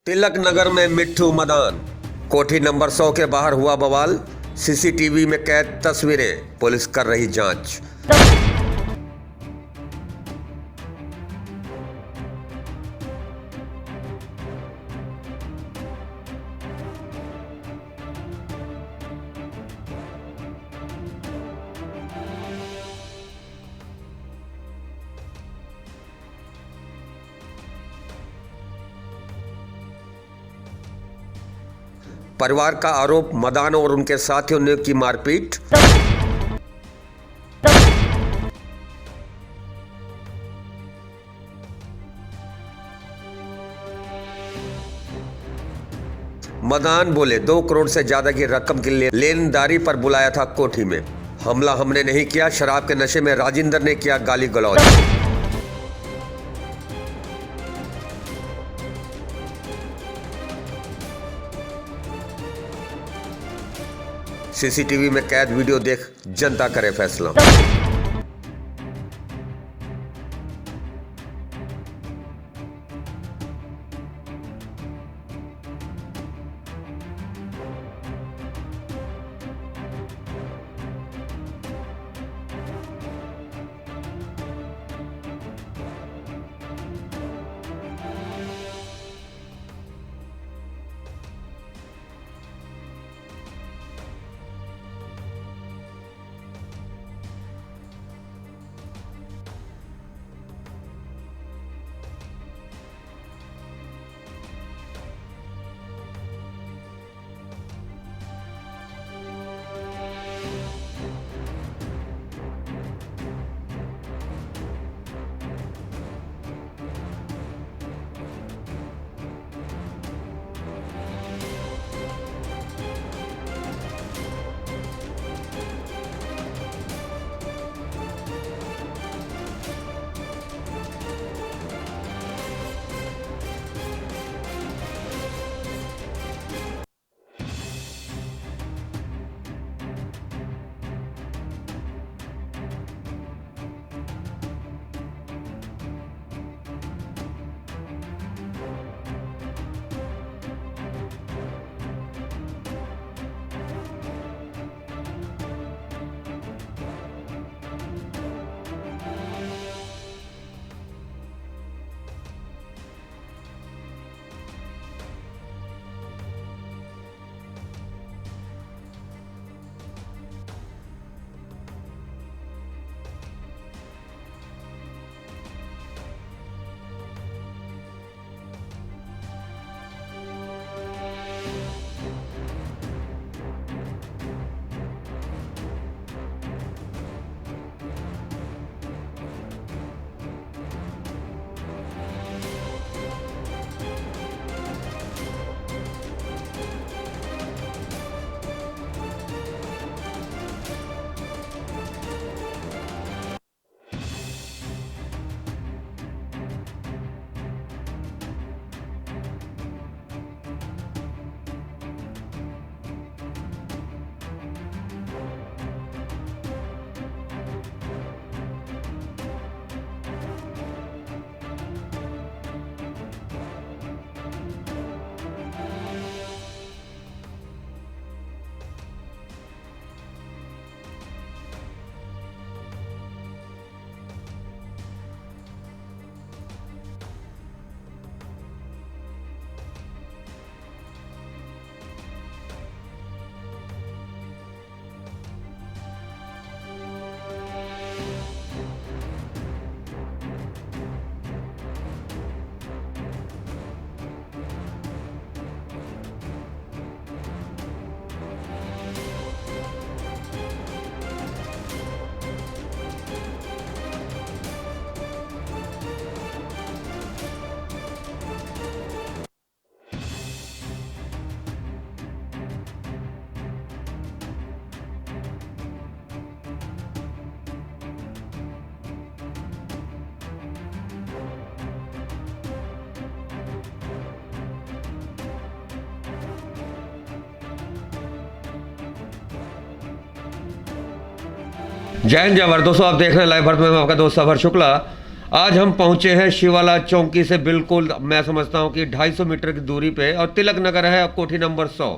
तिलक नगर में मिट्ठू मदान, कोठी नंबर 100 के बाहर हुआ बवाल। सीसीटीवी में कैद तस्वीरें, पुलिस कर रही जांच। परिवार का आरोप, मदान और उनके साथियों ने की मारपीट। मदान बोले 2 करोड़ से ज्यादा की रकम की लेनदारी पर बुलाया था कोठी में। हमला हमने नहीं किया, शराब के नशे में राजिंदर ने किया गाली गलौज। सीसीटीवी में कैद वीडियो देख जनता करे फैसला। जय हिंद जय भारत। दोस्तों आप देख रहे हैं लाइव भारत में, मैं आपका दोस्त सफर शुक्ला। आज हम पहुंचे हैं शिवाला चौकी से बिल्कुल मैं समझता हूं कि 250 मीटर की दूरी पे, और तिलक नगर है कोठी नंबर 100।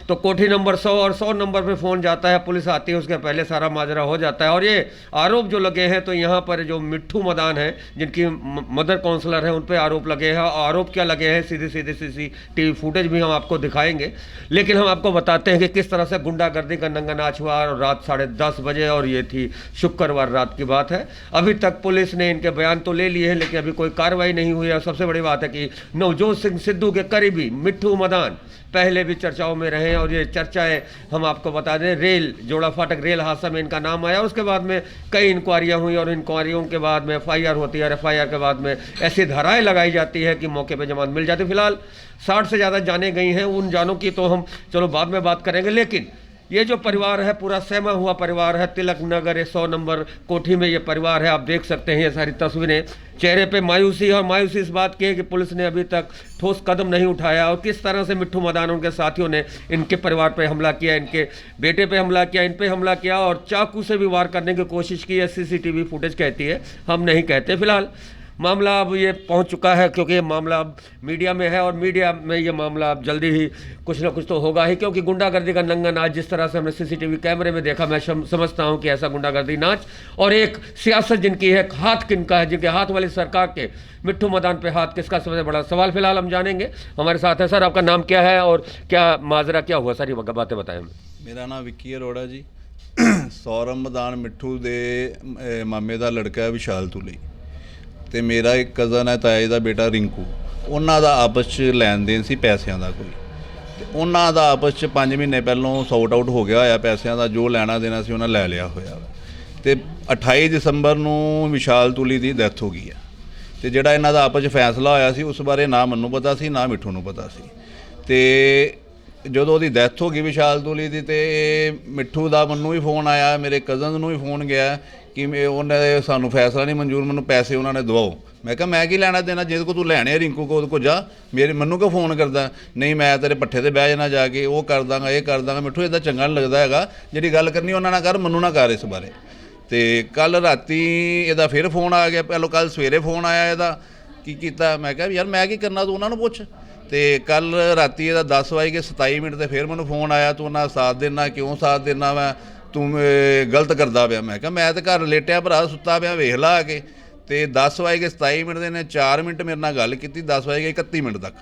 तो कोठी नंबर 100 और 100 नंबर पे फ़ोन जाता है, पुलिस आती है, उसके पहले सारा माजरा हो जाता है। और ये आरोप जो लगे हैं, तो यहाँ पर जो मिट्ठू मदान है, जिनकी मदर काउंसलर है, उन पे आरोप लगे हैं। आरोप क्या लगे हैं, सीधे सीधे CCTV फुटेज भी हम आपको दिखाएंगे। लेकिन हम आपको बताते हैं कि किस तरह से गुंडागर्दी का नंगा नाच हुआ। और रात 10:30 बजे, और ये थी शुक्रवार रात की बात है। अभी तक पुलिस ने इनके बयान तो ले लिए हैं, लेकिन अभी कोई कार्रवाई नहीं हुई है। और सबसे बड़ी बात है कि नवजोत सिंह सिद्धू के करीबी मिट्ठू मदान पहले भी चर्चाओं में रहे, और ये चर्चाएं हम आपको बता दें, रेल जोड़ा फाटक रेल हादसा में इनका नाम आया। उसके बाद में कई इंक्वायरियां हुई, और इंक्वायरियों के बाद में FIR होती है, और FIR के बाद में ऐसी धाराएं लगाई जाती है कि मौके पे जमानत मिल जाती है। फिलहाल 60 से ज़्यादा जाने गई हैं, उन जानों की तो हम चलो बाद में बात करेंगे। लेकिन ये जो परिवार है, पूरा सहमा हुआ परिवार है, तिलक नगर 100 नंबर कोठी में ये परिवार है। आप देख सकते हैं ये सारी तस्वीरें, चेहरे पे मायूसी है। और मायूसी इस बात की है कि पुलिस ने अभी तक ठोस कदम नहीं उठाया, और किस तरह से मिट्ठू मदान उनके साथियों ने इनके परिवार पे हमला किया, इनके बेटे पे हमला किया, इन पे हमला किया, और चाकू से भी वार करने की कोशिश की है। CCTV फुटेज कहती है, हम नहीं कहते। फिलहाल मामला अब ये पहुंच चुका है, क्योंकि ये मामला अब मीडिया में है, और मीडिया में ये मामला अब जल्दी ही कुछ ना कुछ तो होगा ही। क्योंकि गुंडागर्दी का नंगा नाच जिस तरह से हमने CCTV कैमरे में देखा, मैं समझता हूं कि ऐसा गुंडागर्दी नाच और एक सियासत जिनकी है, हाथ किनका है, जिनके हाथ वाली सरकार के मिट्ठू मदान पे हाथ किसका, सबसे बड़ा सवाल फिलहाल हम जानेंगे। हमारे साथ है सर, आपका नाम क्या है और क्या माजरा क्या हुआ, सारी बातें बताएं हमें। मेरा नाम विक्की अरोड़ा जी। सौरभ मदान मिट्ठू दे मामे ਦਾ ਲੜਕਾ ਹੈ ਵਿਸ਼ਾਲ ਤੁਲੀ, ਤੇ ਮੇਰਾ ਇੱਕ ਕਜ਼ਨ ਹੈ ਤਾਏ ਦਾ ਬੇਟਾ ਰਿੰਕੂ। ਉਹਨਾਂ ਦਾ ਆਪਸ 'ਚ ਲੈਣ ਦੇਣ ਸੀ ਪੈਸਿਆਂ ਦਾ ਕੋਈ, ਤੇ ਉਹਨਾਂ ਦਾ ਆਪਸ 'ਚ 5 ਮਹੀਨੇ ਪਹਿਲੋਂ ਸੌਟ ਆਊਟ ਹੋ ਗਿਆ ਹੋਇਆ ਪੈਸਿਆਂ ਦਾ। ਜੋ ਲੈਣਾ ਦੇਣਾ ਸੀ ਉਹਨਾਂ ਲੈ ਲਿਆ ਹੋਇਆ ਵਾ, ਤੇ 28 ਦਸੰਬਰ ਨੂੰ ਵਿਸ਼ਾਲ ਤੁਲੀ ਦੀ ਡੈਥ ਹੋ ਗਈ ਹੈ। ਤੇ ਜਿਹੜਾ ਇਹਨਾਂ ਦਾ ਆਪਸ 'ਚ ਫੈਸਲਾ ਹੋਇਆ ਸੀ, ਉਸ ਬਾਰੇ ਨਾ ਮੈਨੂੰ ਪਤਾ ਸੀ ਨਾ ਮਿੱਠੂ ਨੂੰ ਪਤਾ ਸੀ। ਤੇ ਜਦੋਂ ਉਹਦੀ ਡੈਥ ਹੋ ਗਈ ਵਿਸ਼ਾਲ ਤੁਲੀ ਦੀ, ਤੇ ਮਿੱਠੂ ਦਾ ਮੈਨੂੰ ਵੀ ਫੋਨ ਆਇਆ, ਮੇਰੇ ਕਜ਼ਨ ਨੂੰ ਵੀ ਫੋਨ ਗਿਆ ਕਿ ਉਹਨਾਂ ਦੇ ਸਾਨੂੰ ਫੈਸਲਾ ਨਹੀਂ ਮਨਜ਼ੂਰ, ਮੈਨੂੰ ਪੈਸੇ ਉਹਨਾਂ ਨੇ ਦਵਾਓ। ਮੈਂ ਕਿਹਾ ਮੈਂ ਕੀ ਲੈਣਾ ਦੇਣਾ, ਜਿਹਦੇ ਕੋਲ ਤੂੰ ਲੈਣੇ ਰਿੰਕੂ ਕੋਲ ਕੋ ਜਾ, ਮੈਨੂੰ ਕਿਉਂ ਫੋਨ ਕਰਦਾ। ਨਹੀਂ ਮੈਂ ਤੇਰੇ ਪੱਠੇ 'ਤੇ ਬਹਿ ਜਾਣਾ ਜਾ ਕੇ, ਉਹ ਕਰ ਦਾਂਗਾ ਇਹ ਕਰ ਦਾਂਗਾ। ਮਿੱਠੂ ਇੱਦਾਂ ਚੰਗਾ ਨਹੀਂ ਲੱਗਦਾ ਹੈਗਾ, ਜਿਹੜੀ ਗੱਲ ਕਰਨੀ ਉਹਨਾਂ ਨਾਲ ਕਰ, ਮੈਨੂੰ ਨਾ ਕਰ ਇਸ ਬਾਰੇ। ਤੇ ਕੱਲ੍ਹ ਰਾਤੀ ਇਹਦਾ ਫਿਰ ਫੋਨ ਆ ਗਿਆ, ਪਹਿਲੋਂ ਕੱਲ੍ਹ ਸਵੇਰੇ ਫੋਨ ਆਇਆ ਇਹਦਾ, ਕੀ ਕੀਤਾ। ਮੈਂ ਕਿਹਾ ਯਾਰ ਮੈਂ ਕੀ ਕਰਨਾ, ਤੂੰ ਉਹਨਾਂ ਨੂੰ ਪੁੱਛ। ਤੇ ਕੱਲ੍ਹ ਰਾਤੀ ਇਹਦਾ 10:27 ਤੇ ਫਿਰ ਮੈਨੂੰ ਫੋਨ ਆਇਆ, ਤੂੰ ਉਹਨਾਂ ਸਾਥ ਦੇਣਾ, ਕਿਉਂ ਸਾਥ ਦੇਣਾ ਵਾ, ਤੂੰ ਗਲਤ ਕਰਦਾ ਪਿਆ। ਮੈਂ ਕਿਹਾ ਮੈਂ ਤਾਂ ਘਰ ਲੇਟਿਆ ਭਰਾ, ਸੁੱਤਾ ਪਿਆ, ਵੇਖ ਲਾ ਆ ਕੇ। ਤੇ 10:27 ਦੇ ਨੇ 4 ਮਿੰਟ ਮੇਰੇ ਨਾਲ ਗੱਲ ਕੀਤੀ, 10:31 ਤੱਕ।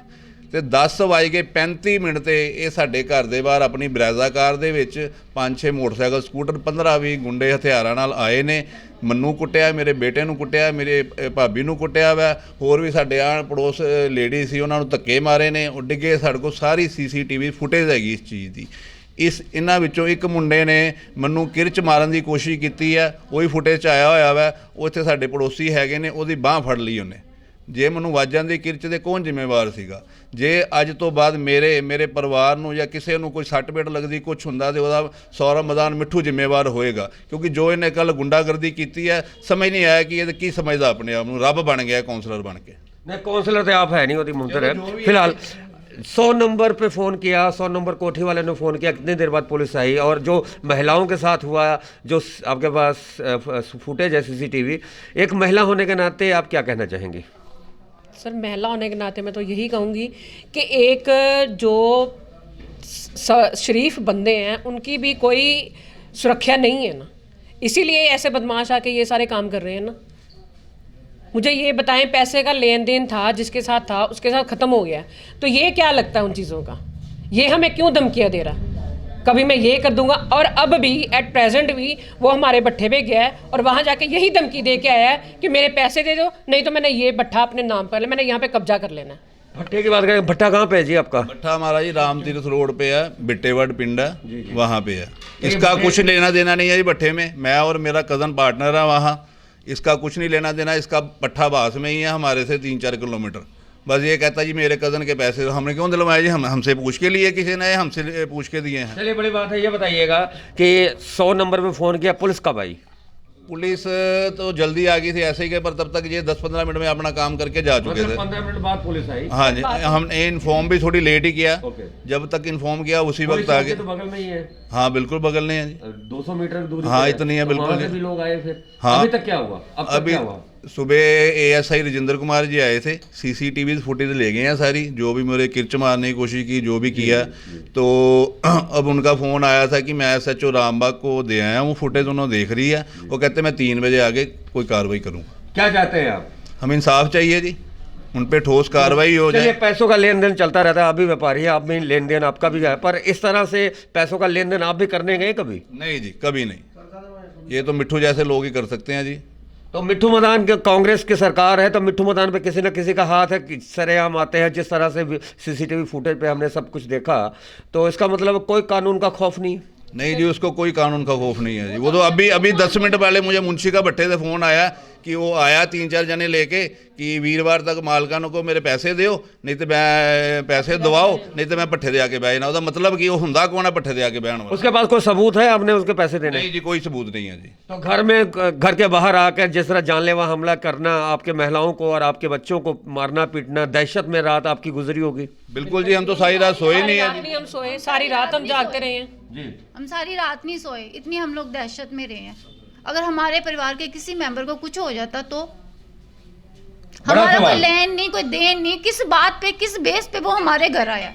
ਤੇ 10:35 ਤੇ ਇਹ ਸਾਡੇ ਘਰ ਦੇ ਬਾਹਰ ਆਪਣੀ ਬਰੈਜ਼ਾ ਕਾਰ ਦੇ ਵਿੱਚ 5-6 ਮੋਟਰਸਾਈਕਲ, ਸਕੂਟਰ, 15-20 ਗੁੰਡੇ ਹਥਿਆਰਾਂ ਨਾਲ ਆਏ ਨੇ। ਮੈਨੂੰ ਕੁੱਟਿਆ, ਮੇਰੇ ਬੇਟੇ ਨੂੰ ਕੁੱਟਿਆ, ਮੇਰੇ ਭਾਬੀ ਨੂੰ ਕੁੱਟਿਆ ਵਾ, ਹੋਰ ਵੀ ਸਾਡੇ ਆਣ ਪੜੋਸ ਲੇਡੀ ਸੀ ਉਹਨਾਂ ਨੂੰ ਧੱਕੇ ਮਾਰੇ ਨੇ, ਉਹ ਡਿੱਗੇ। ਸਾਡੇ ਕੋਲ ਸਾਰੀ CCTV ਫੁਟੇਜ ਹੈਗੀ ਇਸ ਚੀਜ਼ ਦੀ। ਇਹਨਾਂ ਵਿੱਚੋਂ ਇੱਕ ਮੁੰਡੇ ਨੇ ਮੈਨੂੰ ਕਿਰਚ ਮਾਰਨ ਦੀ ਕੋਸ਼ਿਸ਼ ਕੀਤੀ ਹੈ, ਉਹ ਵੀ ਫੁਟੇਜ 'ਚ ਆਇਆ ਹੋਇਆ ਵਾ। ਉਹ ਇੱਥੇ ਸਾਡੇ ਪੜੋਸੀ ਹੈਗੇ ਨੇ, ਉਹਦੀ ਬਾਂਹ ਫੜ ਲਈ ਉਹਨੇ। ਜੇ ਮੈਨੂੰ ਵਾਜਾਂ ਦੀ ਕਿਰਚ ਦੇ ਕੌਣ ਜ਼ਿੰਮੇਵਾਰ ਸੀਗਾ। ਜੇ ਅੱਜ ਤੋਂ ਬਾਅਦ ਮੇਰੇ ਪਰਿਵਾਰ ਨੂੰ ਜਾਂ ਕਿਸੇ ਨੂੰ ਕੋਈ ਸੱਟ ਪੇਟ ਲੱਗਦੀ, ਕੁਛ ਹੁੰਦਾ, ਤੇ ਉਹਦਾ ਸੌਰਭ ਮਦਾਨ ਮਿੱਠੂ ਜ਼ਿੰਮੇਵਾਰ ਹੋਏਗਾ। ਕਿਉਂਕਿ ਜੋ ਇਹਨੇ ਕੱਲ੍ਹ ਗੁੰਡਾਗਰਦੀ ਕੀਤੀ ਹੈ, ਸਮਝ ਨਹੀਂ ਆਇਆ ਕਿ ਇਹ ਕੀ ਸਮਝਦਾ ਆਪਣੇ ਆਪ ਨੂੰ, ਰੱਬ ਬਣ ਗਿਆ ਕਾਉਂਸਲਰ ਬਣ ਕੇ। नहीं काउंसलर तो आप है नहीं, वो मुंतर है। फिलहाल 100 नंबर पे फ़ोन किया, 100 नंबर कोठी वाले ने फ़ोन किया, कितनी देर बाद पुलिस आई। और जो महिलाओं के साथ हुआ, जो आपके पास फुटेज है CCTV, एक महिला होने के नाते आप क्या कहना चाहेंगी? सर महिला होने के नाते मैं तो यही कहूँगी कि एक जो शरीफ बंदे हैं उनकी भी कोई सुरक्षा नहीं है ना, इसीलिए ऐसे बदमाश आके ये सारे काम कर रहे हैं ना। मुझे ये बताएं, पैसे का लेन देन था, जिसके साथ था उसके साथ ख़त्म हो गया, तो ये क्या लगता है उन चीज़ों का, ये हमें क्यों धमकियाँ दे रहा, कभी मैं ये कर दूंगा। और अब भी एट प्रेजेंट भी वो हमारे भट्ठे पे गया है, और वहाँ जाके यही धमकी दे के आया है कि मेरे पैसे दे दो, नहीं तो मैंने ये भट्ठा अपने नाम कर लिया, मैंने यहाँ पे कब्जा कर लेना है। भट्टे की बात करें, भट्टा कहाँ पे है जी आपका? भट्ठा हमारा जी राम तीर्थ रोड पे है, बिट्टेवड पिंड है, वहाँ पे है। इसका कुछ लेना देना नहीं है जी भट्ठे में। मैं और मेरा कज़न पार्टनर है वहाँ, इसका कुछ नहीं लेना देना। इसका पट्ठा बास में ही है, हमारे से 3-4 किलोमीटर। बस ये कहता जी मेरे कज़न के पैसे हमने क्यों दिलवाए जी, हमसे पूछ के लिए, किसी ने हमसे पूछ के दिए हैं। चलिए बड़ी बात है, ये बताइएगा कि 100 नंबर पे फ़ोन किया, पुलिस कब आई? पुलिस तो जल्दी आ गई थी ऐसे ही के, पर तब तक ये 10-15 मिनट में अपना काम करके जा चुके थे। 15 मिनट बाद पुलिस आई? हाँ जी, हमने इन्फॉर्म भी थोड़ी लेट ही किया। जब तक इन्फॉर्म किया उसी वक्त आ गए। तो बगल में ही है? हाँ बिल्कुल बगल में है जी, 200 मीटर दूरी। हाँ इतनी है बिल्कुल। भी लोग आए फिर? हाँ अभी तक क्या हुआ? अब तक क्या हुआ? सुबह एएसआई राजेंद्र कुमार जी आए थे, सीसीटीवी फुटेज ले गए हैं सारी, जो भी मेरे किरच मारने की कोशिश की, जो भी किया। तो अब उनका फ़ोन आया था कि मैं एसएचओ रामबाग को दे आया हूँ, फुटेज उन्होंने देख रही है। वो कहते मैं 3 बजे आके कोई कार्रवाई करूँगा। क्या चाहते हैं आप? हम इंसाफ चाहिए जी, उन पे ठोस कार्रवाई हो चलिए, जाए। पैसों का लेन देन चलता रहता है, आप भी व्यापारी हैं, आप भी लेन देन आपका भी है, पर इस तरह से पैसों का लेन देन आप भी करने गए कभी? नहीं जी, कभी नहीं। ये तो मिट्ठू जैसे लोग ही कर सकते हैं जी। तो मिट्ठू मदान के कांग्रेस की सरकार है, तो मिट्ठू मदान पे किसी न किसी का हाथ है कि सरेआम आते हैं। जिस तरह से सीसीटीवी फुटेज पे हमने सब कुछ देखा, तो इसका मतलब कोई कानून का खौफ नहीं? नहीं जी, उसको कोई कानून का खौफ नहीं है जी। वो तो अभी 10 मिनट पहले मुझे मुंशी का भट्टे से फ़ोन आया कि वो आया 3-4 जने लेके कि वीरवार तक मालकानों को मेरे पैसे दियो, नहीं तो मैं पैसे दवाओ, नहीं तो मैं भट्ठे दे आके बह जाना। उसका मतलब कि वो हुंदा कौन है भट्ठे दे आके बहन वाला? उसके पास कोई सबूत है आपने उसके पैसे देने? नहीं जी, कोई सबूत नहीं है जी। तो घर के बाहर आकर जिस तरह जानलेवा हमला करना, आपके महिलाओं को और आपके बच्चों को मारना पीटना, दहशत में रात आपकी गुजरी होगी? बिल्कुल जी, हम तो सारी रात सोए नहीं है जी। हम सोए, सारी रात हम जागते रहे हैं जी। हम सारी रात नहीं सोए, इतनी हम लोग दहशत में रहे हैं। अगर हमारे परिवार के किसी मेंबर को कुछ हो जाता तो हमारा कोई लेन नहीं, कोई देन नहीं, किस बात पे, किस बेस पे वो हमारे घर आया?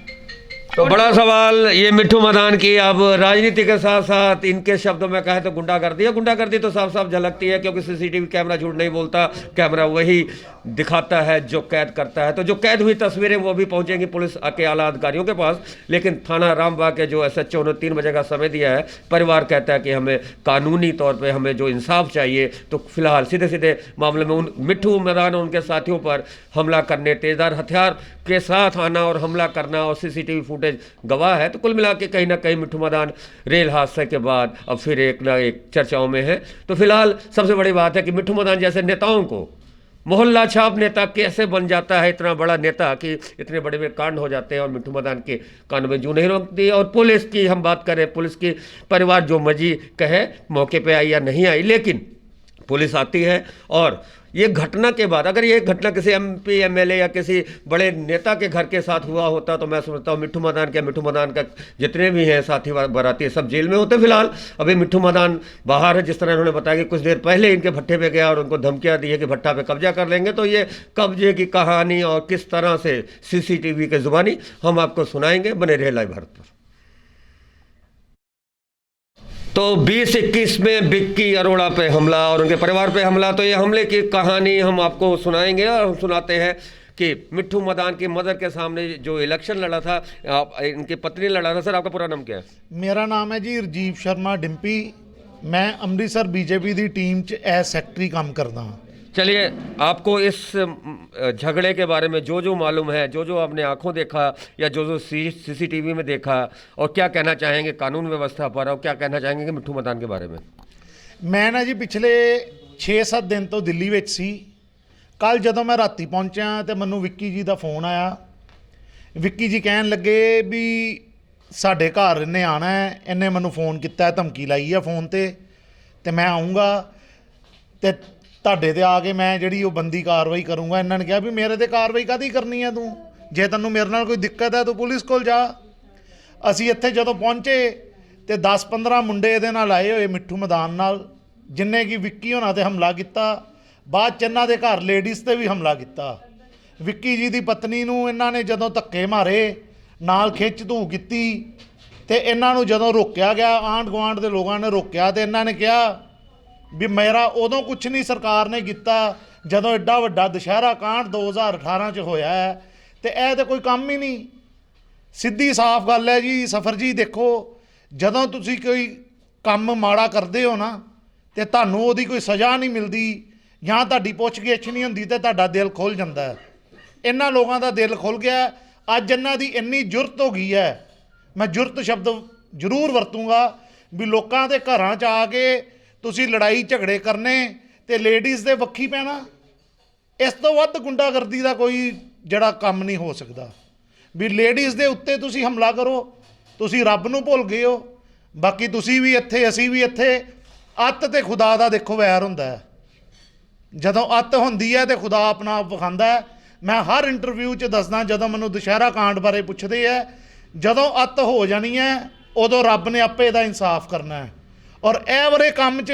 तो बड़ा सवाल ये मिट्ठू मदान की। अब राजनीति के साथ साथ इनके शब्दों में कहे तो गुंडागर्दी है। गुंडागर्दी तो साफ साफ झलकती है, क्योंकि सीसीटीवी कैमरा झूठ नहीं बोलता, कैमरा वही दिखाता है जो कैद करता है। तो जो कैद हुई तस्वीरें वो भी पहुंचेंगी पुलिस के आला अधिकारियों के पास, लेकिन थाना रामबाग के जो एसएचओ ने 3 बजे का समय दिया है, परिवार कहता है कि हमें कानूनी तौर पर हमें जो इंसाफ चाहिए। तो फिलहाल सीधे सीधे मामले में उन मिट्ठू मदान और उनके साथियों पर हमला करने, तेजधार हथियार के साथ आना और हमला करना और सीसीटीवी फुटेज गवाह है। तो कुल मिला के कहीं ना कहीं मिट्ठू मदान रेल हादसे के बाद अब फिर एक ना एक चर्चाओं में है। तो फिलहाल सबसे बड़ी बात है कि मिट्ठू मदान जैसे नेताओं को मोहल्ला छाप नेता कैसे बन जाता है इतना बड़ा नेता कि इतने बड़े बड़े कांड हो जाते हैं और मिट्ठू मदान के कान में जू नहीं रोकती। और पुलिस की हम बात करें, पुलिस की परिवार जो मर्जी कहे, मौके पे आई या नहीं आई, लेकिन पुलिस आती है। और ये घटना के बाद अगर ये घटना किसी एमपी एमएलए या किसी बड़े नेता के घर के साथ हुआ होता तो मैं समझता हूँ मिट्ठू मदान का जितने भी हैं साथी बाराती सब जेल में होते। फिलहाल अभी मिट्ठू मदान बाहर है। जिस तरह उन्होंने बताया कि कुछ देर पहले इनके भट्टे पे गया और उनको धमकियाँ दी है कि भट्टा पे कब्जा कर लेंगे। तो ये कब्जे की कहानी और किस तरह से सीसीटीवी के जुबानी हम आपको सुनाएंगे। बने रहे लाइव भारत पर। तो 2021 में विक्की अरोड़ा पे हमला और उनके परिवार पे हमला, तो ये हमले की कहानी हम आपको सुनाएंगे। और हम सुनाते हैं कि मिट्ठू मदान की मदर के सामने जो इलेक्शन लड़ा था, इनकी पत्नी लड़ा था। सर, आपका पूरा नाम क्या है? मेरा नाम है जी रजीव शर्मा डिम्पी। मैं अमृतसर बीजेपी की टीम च एज सैकटरी काम करता हाँ। चलिए, आपको इस झगड़े के बारे में जो जो मालूम है, जो जो आपने आंखों देखा या जो जो सीसीटीवी में देखा, और क्या कहना चाहेंगे कानून व्यवस्था पर, और क्या कहना चाहेंगे कि मिट्ठू मदान के बारे में? मैं ना जी पिछले 6-7 दिन तो दिल्ली ਵਿੱਚ ਸੀ। ਕੱਲ ਜਦੋਂ ਮੈਂ ਰਾਤੀ ਪਹੁੰਚਿਆ ਤੇ ਮੈਨੂੰ ਵਿੱਕੀ ਜੀ ਦਾ ਫੋਨ ਆਇਆ। ਵਿੱਕੀ ਜੀ ਕਹਿਣ ਲੱਗੇ ਵੀ ਸਾਡੇ ਘਰ ਇਹਨੇ ਆਣਾ ਹੈ, ਇਹਨੇ ਮੈਨੂੰ ਫੋਨ ਕੀਤਾ, ਧਮਕੀ ਲਾਈ ਆ ਫੋਨ ਤੇ ਮੈਂ ਆਉਂਗਾ ਤੇ ਤੁਹਾਡੇ ਤੇ ਆ ਕੇ ਮੈਂ ਜਿਹੜੀ ਉਹ ਬੰਦੀ ਕਾਰਵਾਈ ਕਰੂੰਗਾ। ਇਹਨਾਂ ਨੇ ਕਿਹਾ ਵੀ ਮੇਰੇ ਤੇ ਕਾਰਵਾਈ ਕਾਹਦੀ ਕਰਨੀ ਹੈ ਤੂੰ, ਜੇ ਤੈਨੂੰ ਮੇਰੇ ਨਾਲ ਕੋਈ ਦਿੱਕਤ ਹੈ ਤੂੰ ਪੁਲਿਸ ਕੋਲ ਜਾ। ਅਸੀਂ ਇੱਥੇ ਜਦੋਂ ਪਹੁੰਚੇ ਤੇ 10-15 ਮੁੰਡੇ ਇਹਦੇ ਨਾਲ ਆਏ ਹੋਏ ਮਿੱਠੂ ਮਦਾਨ ਨਾਲ, ਜਿੰਨੇ ਕਿ ਵਿੱਕੀ ਹੋਣਾ ਤੇ ਹਮਲਾ ਕੀਤਾ। ਬਾਅਦ 'ਚ ਇਹਨਾਂ ਦੇ ਘਰ ਲੇਡੀਜ਼ ਤੇ ਵੀ ਹਮਲਾ ਕੀਤਾ। ਵਿੱਕੀ ਜੀ ਦੀ ਪਤਨੀ ਨੂੰ ਇਹਨਾਂ ਨੇ ਜਦੋਂ ਧੱਕੇ ਮਾਰੇ, ਨਾਲ ਖਿੱਚ ਧੂ ਕੀਤੀ ਤੇ ਇਹਨਾਂ ਨੂੰ ਜਦੋਂ ਰੋਕਿਆ ਗਿਆ, ਆਂਢ ਗੁਆਂਢ ਦੇ ਲੋਕਾਂ ਨੇ ਰੋਕਿਆ ਤੇ ਇਹਨਾਂ ਨੇ ਕਿਹਾ ਵੀ ਮੇਰਾ ਉਦੋਂ ਕੁਛ ਨਹੀਂ ਸਰਕਾਰ ਨੇ ਕੀਤਾ ਜਦੋਂ ਐਡਾ ਵੱਡਾ ਦੁਸ਼ਹਿਰਾ ਕਾਂਡ 2018 'ਚ ਹੋਇਆ ਹੈ, ਤੇ ਇਹ ਤਾਂ ਕੋਈ ਕੰਮ ਹੀ ਨਹੀਂ। ਸਿੱਧੀ ਸਾਫ਼ ਗੱਲ ਹੈ ਜੀ ਸਫਰ ਜੀ। ਦੇਖੋ, ਜਦੋਂ ਤੁਸੀਂ ਕੋਈ ਕੰਮ ਮਾੜਾ ਕਰਦੇ ਹੋ ਨਾ ਤੇ ਤੁਹਾਨੂੰ ਉਹਦੀ ਕੋਈ ਸਜ਼ਾ ਨਹੀਂ ਮਿਲਦੀ ਜਾਂ ਤੁਹਾਡੀ ਪੁੱਛ-ਗਿੱਛ ਨਹੀਂ ਹੁੰਦੀ ਤੇ ਤੁਹਾਡਾ ਦਿਲ ਖੁੱਲ੍ਹ ਜਾਂਦਾ। ਇਹਨਾਂ ਲੋਕਾਂ ਦਾ ਦਿਲ ਖੁੱਲ੍ਹ ਗਿਆ। ਅੱਜ ਇਹਨਾਂ ਦੀ ਇੰਨੀ ਜੁਰਤ ਹੋ ਗਈ ਹੈ, ਮੈਂ ਜੁਰਤ ਸ਼ਬਦ ਜ਼ਰੂਰ ਵਰਤੂੰਗਾ, ਵੀ ਲੋਕਾਂ ਦੇ ਘਰਾਂ 'ਚ ਆ ਕੇ ਤੁਸੀਂ ਲੜਾਈ ਝਗੜੇ ਕਰਨੇ ਤੇ ਲੇਡੀਜ਼ ਦੇ ਵੱਖੀ ਪੈਣਾ। ਇਸ ਤੋਂ ਵੱਧ ਗੁੰਡਾਗਰਦੀ ਦਾ ਕੋਈ ਜਿਹੜਾ ਕੰਮ ਨਹੀਂ ਹੋ ਸਕਦਾ। ਵੀ ਲੇਡੀਜ਼ ਦੇ ਉੱਤੇ ਤੁਸੀਂ ਹਮਲਾ ਕਰੋ, ਤੁਸੀਂ ਰੱਬ ਨੂੰ ਭੁੱਲ ਗਏ ਹੋ। ਬਾਕੀ ਤੁਸੀਂ ਵੀ ਇੱਥੇ, ਅਸੀਂ ਵੀ ਇੱਥੇ। ਅੱਤ ਤੇ ਖੁਦਾ ਦਾ ਦੇਖੋ ਵੈਰ ਹੁੰਦਾ ਹੈ। ਜਦੋਂ ਅੱਤ ਹੁੰਦੀ ਹੈ ਤੇ ਖੁਦਾ ਆਪਣਾ ਆਪ ਵਿਖਾਉਂਦਾ ਹੈ। ਮੈਂ ਹਰ ਇੰਟਰਵਿਊ 'ਚ ਦੱਸਦਾ, ਜਦੋਂ ਮੈਨੂੰ ਦੁਸ਼ਹਿਰਾ ਕਾਂਡ ਬਾਰੇ ਪੁੱਛਦੇ ਹੈ, ਜਦੋਂ ਅੱਤ ਹੋ ਜਾਣੀ ਹੈ ਉਦੋਂ ਰੱਬ ਨੇ ਆਪੇ ਇਹਦਾ ਇਨਸਾਫ ਕਰਨਾ ਹੈ। ਔਰ ਇਹ ਵਾਲੇ ਕੰਮ 'ਚ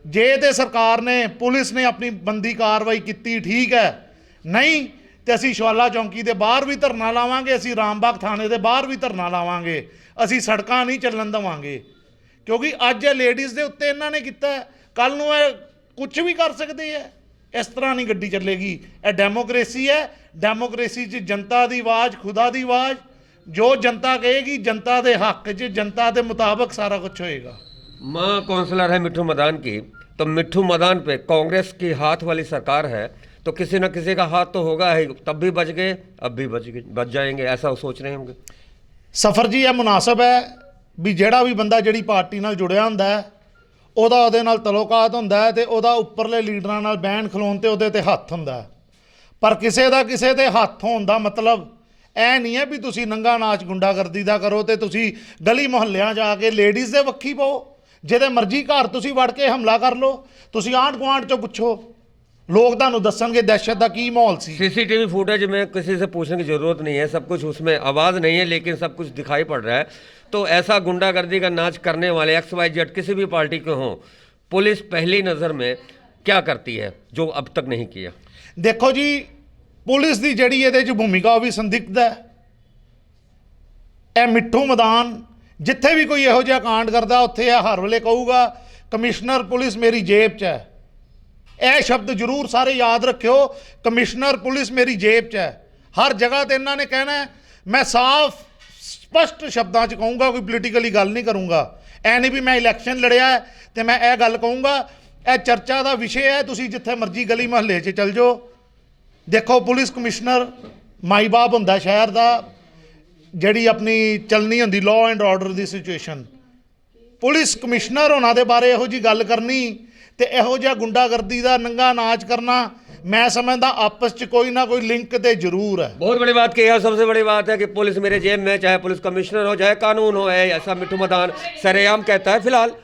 ਜੇ ਤੇ ਸਰਕਾਰ ਨੇ ਪੁਲਿਸ ਨੇ ਆਪਣੀ ਬੰਦੀ ਕਾਰਵਾਈ ਕੀਤੀ ਠੀਕ ਹੈ, ਨਹੀਂ ਤੇ ਅਸੀਂ ਸ਼ਿਵਾਲਾ ਚੌਂਕੀ ਦੇ ਬਾਹਰ ਵੀ ਧਰਨਾ ਲਾਵਾਂਗੇ, ਅਸੀਂ ਰਾਮਬਾਗ ਥਾਣੇ ਦੇ ਬਾਹਰ ਵੀ ਧਰਨਾ ਲਾਵਾਂਗੇ। ਅਸੀਂ ਸੜਕਾਂ ਨਹੀਂ ਚੱਲਣ ਦੇਵਾਂਗੇ, ਕਿਉਂਕਿ ਅੱਜ ਇਹ ਲੇਡੀਜ਼ ਦੇ ਉੱਤੇ ਇਹਨਾਂ ਨੇ ਕੀਤਾ, ਕੱਲ ਨੂੰ ਇਹ ਕੁਝ ਵੀ ਕਰ ਸਕਦੇ ਹੈ। ਇਸ ਤਰ੍ਹਾਂ ਨਹੀਂ ਗੱਡੀ ਚੱਲੇਗੀ। ਇਹ ਡੈਮੋਕ੍ਰੇਸੀ ਹੈ। ਡੈਮੋਕ੍ਰੇਸੀ 'ਚ ਜਨਤਾ ਦੀ ਆਵਾਜ਼, ਖੁਦਾ ਦੀ ਆਵਾਜ਼, ਜੋ जनता कहेगी जनता के हक च जनता के मुताबिक सारा कुछ होएगा। माँ काउंसलर है मिट्ठू मदान की, तो मिट्ठू मदान पे कांग्रेस की हाथ वाली सरकार है, तो किसी न किसी का हाथ तो होगा ही। तब भी बच गए, अब भी बच जाएंगे, ऐसा सोच रहे होंगे। सफ़र जी यह मुनासिब है भी ਜਿਹੜਾ ਵੀ ਬੰਦਾ ਜਿਹੜੀ ਪਾਰਟੀ ਨਾਲ ਜੁੜਿਆ ਹੁੰਦਾ ਹੈ ਉਹਦੇ ਨਾਲ ਤਲੋਕਾਤ ਹੁੰਦਾ ਹੈ ਤੇ ਉਹਦਾ ਉੱਪਰਲੇ ਲੀਡਰਾਂ ਨਾਲ ਬਹਿਣ ਖਲੋਣ ਤੇ ਉਹਦੇ ਤੇ ਹੱਥ ਹੁੰਦਾ ਹੈ। ਪਰ ਕਿਸੇ ਦਾ ਕਿਸੇ ਤੇ ਹੱਥ ਹੋਣ ਦਾ ਮਤਲਬ ਇਹ ਨਹੀਂ ਹੈ ਵੀ ਤੁਸੀਂ ਨੰਗਾ ਨਾਚ ਗੁੰਡਾਗਰਦੀ ਦਾ ਕਰੋ ਤੇ ਤੁਸੀਂ ਗਲੀ ਮੁਹੱਲਿਆਂ ਜਾ ਕੇ ਲੇਡੀਜ਼ ਦੇ ਵੱਖੀ ਪਾਓ। ਜਿਹਦੇ ਮਰਜ਼ੀ ਘਰ ਤੁਸੀਂ ਵੜ ਕੇ ਹਮਲਾ ਕਰ ਲਓ। ਤੁਸੀਂ ਆਂਢ ਗੁਆਂਢ ਚੋਂ ਪੁੱਛੋ, लोग ਤੁਹਾਨੂੰ ਦੱਸਣਗੇ दहशत का की माहौल सी। सीसीटीवी फुटेज में किसी से पूछने की ज़रूरत नहीं है, सब कुछ उसमें आवाज़ नहीं है लेकिन सब कुछ दिखाई पड़ रहा है। तो ऐसा गुंडागर्दी का नाच करने वाले XYZ किसी भी पार्टी के हों, पुलिस पहली नज़र में क्या करती है जो अब तक नहीं किया? देखो जी, पुलिस की जिहड़ी इहदे च भूमिका वो भी संदिग्ध है। ਇਹ ਮਿੱਠੂ मैदान जिथे भी कोई इहो जिहा कांड करता उत्थे यह हर वेले कहूगा कमिश्नर पुलिस मेरी जेब च है। यह शब्द जरूर सारे याद रखियो, कमिश्नर पुलिस मेरी जेब च है। हर जगह तो इन्होंने कहना है, मैं साफ स्पष्ट शब्दों च कहूँगा, कोई पोलीटिकली गल नहीं करूँगा। ऐ नहीं भी मैं इलैक्शन लड़िया है तो मैं यह गल कहूँगा। यह चर्चा का विषय है, तुसीं जिथे मर्जी गली महल्ले च चल जाओ। देखो पुलिस कमिश्नर माई बाप हुंदा शहर का, जिहड़ी अपनी चलनी हुंदी लॉ एंड ऑर्डर की सिचुएशन। पुलिस कमिश्नर होना दे बारे इहो जी गल करनी ते इहो जिहा गुंडागर्दी का नंगा नाच करना, मैं समझदा आपस च कोई ना कोई लिंक तो जरूर है। बहुत बड़ी बात की है। सबसे बड़ी बात है कि पुलिस मेरे जेब में, चाहे पुलिस कमिश्नर हो चाहे कानून हो, है ऐसा मिट्ठू मदान सरेआम कहता है। फिलहाल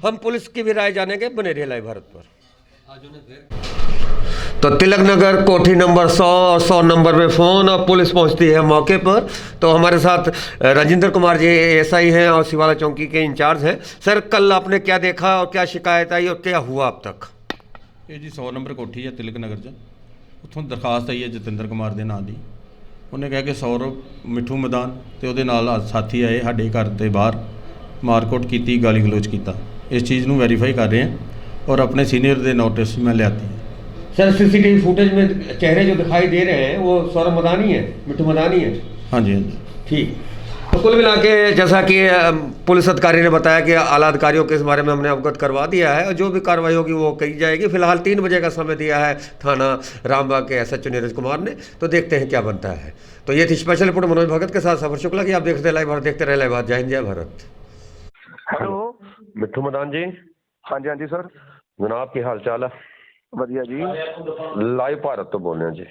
हम पुलिस की भी राय जानेंगे। बने रहिए लाइव भारत पर। तो तिलक नगर कोठी नंबर 100 और 100 नंबर पे फ़ोन और पुलिस पहुंचती है मौके पर। तो हमारे साथ राजेंद्र कुमार जी SI हैं और शिवाला चौकी के इंचार्ज हैं। सर, कल आपने क्या देखा और क्या शिकायत आई और क्या हुआ अब तक? ਇਹ ਜੀ 100 ਨੰਬਰ ਕੋਠੀ ਹੈ ਤਿਲਕ ਨਗਰ 'ਚ। ਉੱਥੋਂ ਦਰਖਾਸਤ ਆਈ ਹੈ ਜਤਿੰਦਰ ਕੁਮਾਰ ਦੇ ਨਾਂ ਦੀ। ਉਹਨੇ ਕਿਹਾ ਕਿ ਸੌਰਵ ਮਿੱਠੂ ਮੈਦਾਨ ਤੇ ਉਹਦੇ ਨਾਲ ਸਾਥੀ ਆਏ ਸਾਡੇ ਘਰ ਦੇ ਬਾਹਰ, ਮਾਰਕੁੱਟ ਕੀਤੀ, ਗਾਲੀ ਗਲੋਚ ਕੀਤਾ। ਇਸ ਚੀਜ਼ ਨੂੰ ਵੈਰੀਫਾਈ ਕਰ ਰਹੇ ਹਾਂ ਔਰ ਆਪਣੇ ਸੀਨੀਅਰ ਦੇ ਨੋਟਿਸ ਮੈਂ ਲਿਆਤੀ ਹੈ। सर, CCTV फुटेज में चेहरे जो दिखाई दे रहे हैं वो सौरभ मदानी है, मिट्ठू मदानी है। हाँ जी, हाँ जी, ठीक। तो कुल मिला के जैसा कि पुलिस अधिकारी ने बताया कि आला अधिकारियों के इस बारे में हमने अवगत करवा दिया है और जो भी कार्रवाई होगी वो की जाएगी। फिलहाल 3 बजे का समय दिया है थाना रामबाग के SHO नीरज कुमार ने, तो देखते हैं क्या बनता है। तो ये थी स्पेशल रिपोर्ट मनोज भगत के साथ सफर शुक्ला की। आप देखते लाइव भारत, देखते रहे लाइव भारत। जय हिंद, जय भारत। हेलो, मिट्ठू मदान जी। हाँ जी, हाँ जी सर। जनाब की हाल चाल है? ਵਧੀਆ ਜੀ। ਲਾਈਵ ਭਾਰਤ ਤੋਂ ਬੋਲ ਰਹੇ ਜੀ।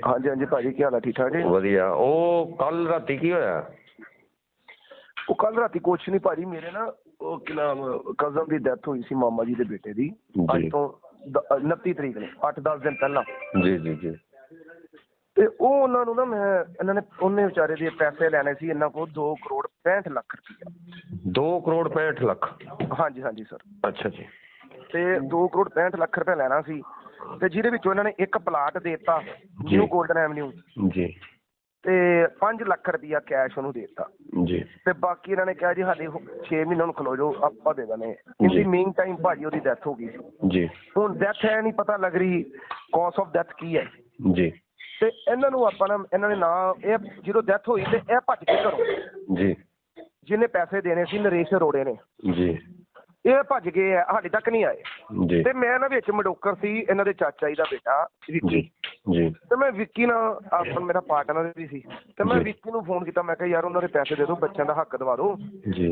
ਹਾਂਜੀ ਹਾਂਜੀ ਭਾਜੀ, ਕੀ ਹਾਲ ਹੈ? ਠੀਕ ਠਾਕ ਜੀ। ਵਧੀਆ। ਉਹ ਕੱਲ ਰਾਤੀ ਕੀ ਹੋਇਆ? ਉਹ ਕੱਲ ਰਾਤੀ ਕੁਛ ਨਹੀਂ ਭਾਜੀ, ਮੇਰੇ ਨਾ ਉਹ ਕੀ ਨਾਮ ਕਜ਼ਨ ਦੀ ਡੈਥ ਹੋਈ ਸੀ, ਮਾਮਾ ਜੀ ਦੇ ਬੇਟੇ ਦੀ। ਅੱਜ ਤੋਂ 29 ਤਰੀਕ ਨੂੰ, 8-10 ਦਿਨ ਪਹਿਲਾਂ। ਜੀ ਜੀ ਜੀ। ਤੇ ਉਹ ਉਹਨਾਂ ਨੂੰ ਨਾ ਉਹਨੇ ਵਿਚਾਰੇ ਦੇ ਪੈਸੇ ਲੈਣੇ ਸੀ ਇਹਨਾਂ ਕੋਲ 2 ਕਰੋੜ 65 ਲੱਖ ਰੁਪਈਆ। 2 ਕਰੋੜ 65 ਲੱਖ? ਹਾਂਜੀ ਹਾਂਜੀ ਸਰ। ਅੱਛਾ ਜੀ। ਤੇ 2 ਕਰੋੜ 65 ਲੱਖ ਰੁਪਏ ਲੈਣਾ ਸੀ ਤੇ ਜਿਹਦੇ ਵਿੱਚੋਂ ਇਹਨਾਂ ਨੇ ਇੱਕ ਪਲਾਟ ਦੇ ਦਿੱਤਾ ਨਿਊ ਗੋਲਡਨ ਐਵਨਿਊ ਜੀ, ਤੇ 5 ਲੱਖ ਰੁਪਈਆ ਕੈਸ਼ ਉਹਨੂੰ ਦੇ ਦਿੱਤਾ ਜੀ। ਤੇ ਬਾਕੀ ਇਹਨਾਂ ਨੇ ਕਿਹਾ ਜੀ ਸਾਡੇ 6 ਮਹੀਨਿਆਂ ਨੂੰ ਖਲੋ ਜਾਓ, ਆਪਾਂ ਦੇ ਦੇਣੇ। ਇੰਦੀ ਮੀਨ ਟਾਈਮ ਭਾਜੀ ਉਹਦੀ ਡੈਥ ਹੋ ਗਈ ਸੀ ਜੀ। ਹੁਣ ਡੈਥ ਹੈ ਨਹੀਂ ਪਤਾ ਲੱਗ ਰਹੀ, ਕੌਜ਼ ਆਫ ਡੈਥ ਕੀ ਹੈ ਜੀ। ਤੇ ਇਹਨਾਂ ਨੂੰ ਆਪਾਂ ਨਾ ਇਹਨਾਂ ਨੇ ਨਾ ਇਹ ਜਦੋਂ ਡੈਥ ਹੋਈ ਤੇ ਇਹ ਭੱਜ ਕੇ ਘਰੋਂ ਜੀ, ਜਿਹਨੇ ਪੈਸੇ ਦੇਣੇ ਸੀ ਨਰੇਸ਼ ਅਰੋੜੇ ਨੇ ਜੀ, ਇਹ ਭੱਜ ਗਏ ਆ, ਸਾਡੇ ਤੱਕ ਨਹੀਂ ਆਏ। ਤੇ ਮੈਂ ਨਾ ਵਿੱਚ ਮਡੋਕਰ ਸੀ ਇਹਨਾਂ ਦੇ ਚਾਚਾ ਜੀ ਦਾ ਬੇਟਾ ਵਿੱਕੀ ਜੀ। ਤੇ ਮੈਂ ਵਿੱਕੀ ਨਾਲ ਆਪਣਾ ਮੇਰਾ ਪਾਰਟਨਰ ਵੀ ਸੀ, ਤੇ ਮੈਂ ਵਿੱਕੀ ਨੂੰ ਫੋਨ ਕੀਤਾ। ਮੈਂ ਕਿਹਾ ਯਾਰ ਉਹਨਾਂ ਦੇ ਪੈਸੇ ਦੇ ਦਿਓ, ਬੱਚਿਆਂ ਦਾ ਹੱਕ ਦਵਾ ਦਿਓ।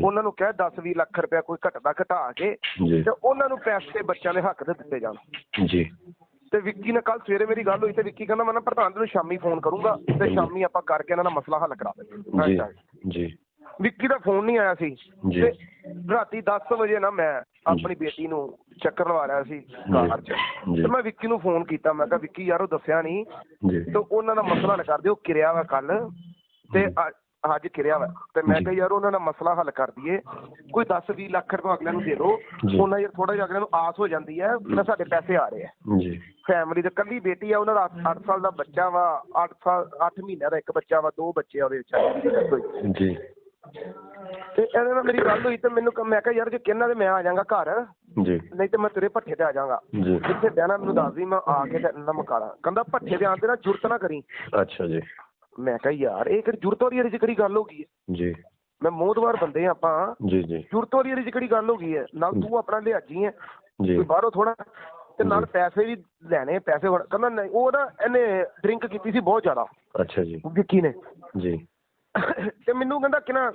ਉਹਨਾਂ ਨੂੰ ਕਹਿ 10-20 ਲੱਖ ਰੁਪਇਆ ਕੋਈ ਘਟਦਾ ਘਟਾ ਕੇ ਤੇ ਉਹਨਾਂ ਨੂੰ ਪੈਸੇ ਬੱਚਿਆਂ ਦੇ ਹੱਕ ਦੇ ਦਿੱਤੇ ਜਾਣ ਜੀ। ਤੇ ਵਿੱਕੀ ਨਾਲ ਕੱਲ ਸਵੇਰੇ ਮੇਰੀ ਗੱਲ ਹੋਈ ਤੇ ਵਿੱਕੀ ਕਹਿੰਦਾ ਮੈਂ ਨਾ ਪ੍ਰਧਾਨ ਨੂੰ ਸ਼ਾਮੀ ਫੋਨ ਕਰੂੰਗਾ ਤੇ ਸ਼ਾਮੀ ਆਪਾਂ ਕਰਕੇ ਇਹਨਾਂ ਦਾ ਮਸਲਾ ਹੱਲ ਕਰਾ ਦੇਵਾਂਗੇ ਜੀ। ਵਿੱਕੀ ਦਾ ਫੋਨ ਨਹੀਂ ਆਇਆ ਸੀ ਤੇ ਰਾਤੀ 10 ਵਜੇ ਨਾ ਮੈਂ ਆਪਣੀ ਬੇਟੀ ਨੂੰ ਚੱਕਰ ਲਵਾ ਰਿਹਾ ਸੀ ਕਾਰ 'ਚ, ਤੇ ਮੈਂ ਵਿੱਕੀ ਨੂੰ ਫੋਨ ਕੀਤਾ। ਮੈਂ ਕਿਹਾ ਵਿੱਕੀ ਯਾਰ ਉਹ ਦੱਸਿਆ ਨਹੀਂ ਤੇ ਉਹਨਾਂ ਦਾ ਮਸਲਾ ਹੱਲ ਕਰ ਦਿਓ, ਕਿਰਿਆ ਵਾ ਕੱਲ ਤੇ ਅੱਜ ਕਿਰਿਆ ਵਾ ਤੇ ਮੈਂ ਕਿਹਾ ਯਾਰ ਉਹਨਾਂ ਦਾ ਮਸਲਾ ਹੱਲ ਕਰ ਦਈਏ, ਕੋਈ 10-20 ਲੱਖ ਰੁਪਏ ਅਗਲਿਆਂ ਨੂੰ ਦੇ ਦਿਓ, ਉਹਨਾਂ ਯਾਰ ਥੋੜਾ ਜਿਹਾ ਅਗਲਿਆਂ ਨੂੰ ਆਸ ਹੋ ਜਾਂਦੀ ਹੈ ਮੈਂ ਸਾਡੇ ਪੈਸੇ ਆ ਰਹੇ ਆ ਜੀ। ਫੈਮਿਲੀ ਦੇ ਕੱਲੀ ਬੇਟੀ ਆ, ਉਹਨਾਂ ਦਾ 8 ਸਾਲ ਦਾ ਬੱਚਾ ਵਾ, 8 ਮਹੀਨਿਆਂ ਦਾ ਇੱਕ ਬੱਚਾ ਵਾ, 2 ਬੱਚੇ ਆ ਉਹਦੇ ਵਿੱਚ ਜੀ। ਤੇ ਇਹਦੇ ਨਾਲ ਮੇਰੀ ਗੱਲ ਹੋਈ ਤੇ ਮੈਨੂੰ ਮੈਂ ਕਿਹਾ ਯਾਰ ਜੇ ਕਹਿੰਦਾ ਤੇ ਮੈਂ ਆ ਜਾਵਾਂਗਾ ਘਰ ਜੀ, ਨਹੀਂ ਤੇ ਮੈਂ ਤੇਰੇ ਭੱਠੇ ਤੇ ਆ ਜਾਵਾਂਗਾ, ਜਿੱਥੇ ਬਹਿਣਾ ਮੈਨੂੰ ਦੱਸ ਦੀ, ਮੈਂ ਆ ਕੇ ਤੇ ਮਕਾਲਾ। ਕਹਿੰਦਾ ਭੱਠੇ ਤੇ ਆਉਣ ਤੇ ਨਾ ਜ਼ਰੂਰਤ ਨਾ ਕਰੀ। ਅੱਛਾ ਜੀ। ਮੈਂ ਕਿਹਾ ਯਾਰ ਇਹ ਕਿਹੜੀ ਜ਼ਰੂਰਤ ਵਾਲੀ ਇਹਦੇ ਚ ਕਿਹੜੀ ਗੱਲ ਹੋ ਗਈ ਹੈ ਜੀ, ਮੈਂ ਮੋਹਤਵਾਰ ਬੰਦੇ ਆਪਾਂ ਜੀ ਜੀ, ਜ਼ਰੂਰਤ ਵਾਲੀ ਇਹਦੇ ਚ ਕਿਹੜੀ ਗੱਲ ਹੋ ਗਈ ਹੈ, ਨਾਲ ਤੂੰ ਆਪਣਾ ਲਿਹਾਜੀ ਹੈ ਜੀ, ਬਾਹਰੋਂ ਥੋੜਾ ਤੇ ਨਾਲ ਪੈਸੇ ਵੀ ਲੈਣੇ ਪੈਸੇ। ਕਹਿੰਦਾ ਨਹੀਂ, ਉਹ ਨਾ ਇਹਨੇ ਡਰਿੰਕ ਕੀਤੀ ਸੀ ਬਹੁਤ ਜ਼ਿਆਦਾ। ਅੱਛਾ ਜੀ। ਵਿੱਕੀ ਨੇ ਜੀ। ਤੇ ਮੈਨੂੰ ਕਹਿੰਦਾ ਕਿ ਨਾ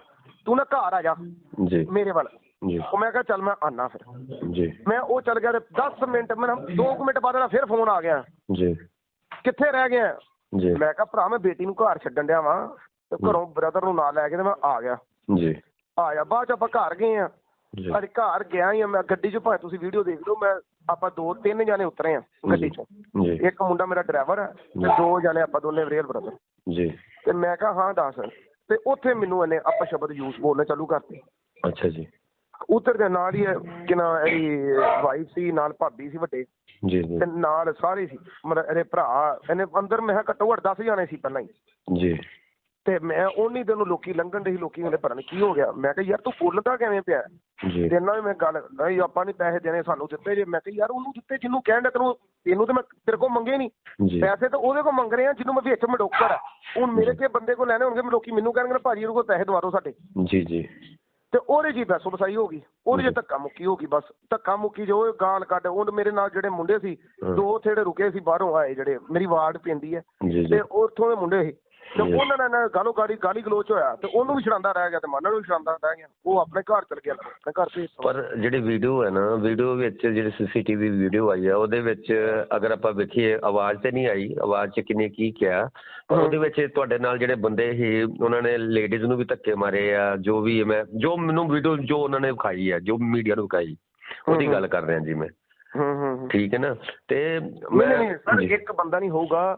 ਤੂੰ ਨਾ ਘਰ ਆ ਜਾ ਜੀ ਮੇਰੇ ਵੱਲ ਜੀ। ਉਹ ਮੈਂ ਕਿਹਾ ਚੱਲ ਮੈਂ ਆਨਾ ਫਿਰ ਜੀ। ਮੈਂ ਉਹ ਚੱਲ ਗਿਆ ਤੇ 10 ਮਿੰਟ ਮੈਂ 2 ਮਿੰਟ ਬਾਅਦ ਫਿਰ ਫੋਨ ਆ ਗਿਆ ਜੀ, ਕਿੱਥੇ ਰਹਿ ਗਿਆ ਜੀ। ਮੈਂ ਕਿਹਾ ਭਰਾ ਮੈਂ ਬੇਟੀ ਨੂੰ ਘਰ ਛੱਡਣ ਡਿਆ ਵਾਂ ਤੇ ਘਰੋਂ ਬ੍ਰਦਰ ਨੂੰ ਨਾਲ ਲੈ ਕੇ ਤੇ ਮੈਂ ਆ ਗਿਆ ਜੀ। ਆਇਆ ਬਾਅਦ ਚ ਆਪਾਂ ਘਰ ਗਏ ਆ, ਅੱਜ ਘਰ ਗਿਆ ਹੀ ਆ ਮੈਂ ਗੱਡੀ ਚ, ਭਾਵੇਂ ਤੁਸੀਂ ਵੀਡੀਓ ਦੇਖ ਲਓ, ਮੈਂ ਆਪਾਂ 2-3 ਜਾਣੇ ਉਤਰੇ ਆ ਗੱਡੀ ਚੋਂ, ਇੱਕ ਮੁੰਡਾ ਮੇਰਾ ਡਰਾਈਵਰ ਹੈ ਤੇ 2 ਜਾਣੇ ਆਪਾਂ ਦੋਨੇ ਰੀਅਲ ਬ੍ਰਦਰ ਜੀ। ਤੇ ਮੈਂ ਕਿਹਾ ਹਾਂ ਦੱਸ, ਤੇ ਉੱਥੇ ਮੈਨੂੰ ਇਹਨੇ ਅਪਸ਼ਬਦ ਯੂਜ਼ ਬੋਲਣੇ ਚਾਲੂ ਕਰਤੇ। ਅੱਛਾ ਜੀ। ਉਤਰ ਦੇ ਨਾਲ ਹੀ ਕਿ ਨਾ ਇਹਦੀ ਵਾਈਫ ਸੀ, ਨਾਲ ਭਾਬੀ ਸੀ ਵੱਡੇ ਜੀ ਤੇ ਨਾਲ ਸਾਰੇ ਸੀ ਮਤਲਬ ਇਹਦੇ ਭਰਾ। ਇਹਨੇ ਅੰਦਰ ਮੈਂ ਘੱਟੋ ਘੱਟ 10 ਜਾਣੇ ਸੀ ਪਹਿਲਾਂ ਹੀ ਜੀ। ਤੇ ਮੈਂ ਉਨੀ ਦਿਨ ਲੋਕੀ ਲੰਘਣ ਦੇ ਸੀ, ਲੋਕੀ ਕਹਿੰਦੇ ਪਤਾ ਨੀ ਕੀ ਹੋ ਗਿਆ। ਮੈਂ ਕਿਹਾ ਯਾਰ ਤੂੰ ਬੋਲਦਾ ਕਿਵੇਂ ਪਿਆ ਜੀ, ਤੇਨਾਂ ਵੀ ਮੈਂ ਗੱਲ ਨਹੀਂ ਆਪਾਂ ਨੀ ਪੈਸੇ ਦੇਣੇ, ਸਾਨੂੰ ਦਿੱਤੇ ਜੇ। ਮੈਂ ਕਿਹਾ ਯਾਰ ਉਹਨੂੰ ਦਿੱਤੇ ਜਿਹਨੂੰ ਕਹਿਣ ਡਿਆ ਤੈਨੂੰ ਤੇ ਮੈਂ ਤੇਰੇ ਕੋਲ ਮੰਗੇ ਨਹੀਂ ਪੈਸੇ, ਤਾਂ ਉਹਦੇ ਕੋਲ ਮੰਗ ਰਹੇ ਆ ਜਿਹਨੂੰ ਮੈਂ ਵਿੱਚ ਮਡੋਕਰ ਆ। ਹੁਣ ਮੇਰੇ ਕੇ ਬੰਦੇ ਕੋਲ ਲੈਣੇ ਹੋਣਗੇ, ਲੋਕੀ ਮੈਨੂੰ ਕਹਿਣਗੇ ਭਾਜੀ ਉਹਦੇ ਕੋਲ ਪੈਸੇ ਦਵਾ ਦਿਓ ਸਾਡੇ ਜੀ ਜੀ। ਤੇ ਉਹਦੇ ਜੀ ਬਸ ਵਸਾਈ ਹੋ ਗਈ, ਉਹਦੇ ਚ ਧੱਕਾ ਮੁੱਕੀ ਹੋ ਗਈ, ਬਸ ਧੱਕਾ ਮੁੱਕੀ ਜੋ ਗਾਲ ਕੱਢ। ਉਹ ਮੇਰੇ ਨਾਲ ਜਿਹੜੇ ਮੁੰਡੇ ਸੀ 2 ਥੇੜੇ ਰੁਕੇ ਸੀ ਬਾਹਰੋਂ ਆਏ, ਜਿਹੜੇ ਮੇਰੀ ਵਾਰਡ ਪੈਂਦੀ ਹੈ ਤੇ ਉੱਥੋਂ ਦੇ ਮੁੰਡੇ ਸੀ, ਤੇ ਉਹਨਾਂ ਨੇ ਗਾਲੋ ਗਾਲੀ ਗਲੋਚ ਹੋਇਆ ਤੇ ਉਹਨੂੰ ਵੀ ਛਡਾਉਂਦਾ ਰਹਿ ਗਿਆ ਤੇ ਮਾਨਾਂ ਨੂੰ ਵੀ ਛਡਾਉਂਦਾ ਰਹਿ ਗਿਆ। ਉਹ ਆਪਣੇ ਘਰ ਚਲ ਗਿਆ, ਆਪਣੇ ਘਰ ਭੇਜ। ਪਰ ਜਿਹੜੀ ਵੀਡੀਓ ਹੈ ਨਾ, ਵੀਡੀਓ ਵਿੱਚ ਜਿਹੜੀ CCTV ਵੀਡੀਓ ਆਈ ਆ ਉਹਦੇ ਵਿੱਚ ਅਗਰ ਆਪਾਂ ਵੇਖੀਏ ਆਵਾਜ਼ ਤੇ ਨਹੀਂ ਆਈ, ਆਵਾਜ਼ ਚ ਕਿਨੇ ਕੀ ਕਿਹਾ, ਪਰ ਉਹਦੇ ਵਿੱਚ ਤੁਹਾਡੇ ਨਾਲ ਜਿਹੜੇ ਬੰਦੇ ਸੀ ਉਹਨਾਂ ਨੇ ਲੇਡੀਜ਼ ਨੂੰ ਵੀ ਧੱਕੇ ਮਾਰੇ ਆ, ਜੋ ਵੀ ਮੈਂ ਜੋ ਮੈਨੂੰ ਵੀਡੀਓ ਜੋ ਉਹਨਾਂ ਨੇ ਵਿਖਾਈ ਹੈ, ਜੋ ਮੀਡੀਆ ਨੂੰ ਵਿਖਾਈ, ਉਹਦੀ ਗੱਲ ਕਰ ਰਿਹਾ ਜੀ ਮੈਂ। ਠੀਕ ਹੈ ਨਾ। ਤੇ ਮੈਂ ਇੱਕ ਬੰਦਾ ਨਹੀਂ ਹੋਊਗਾ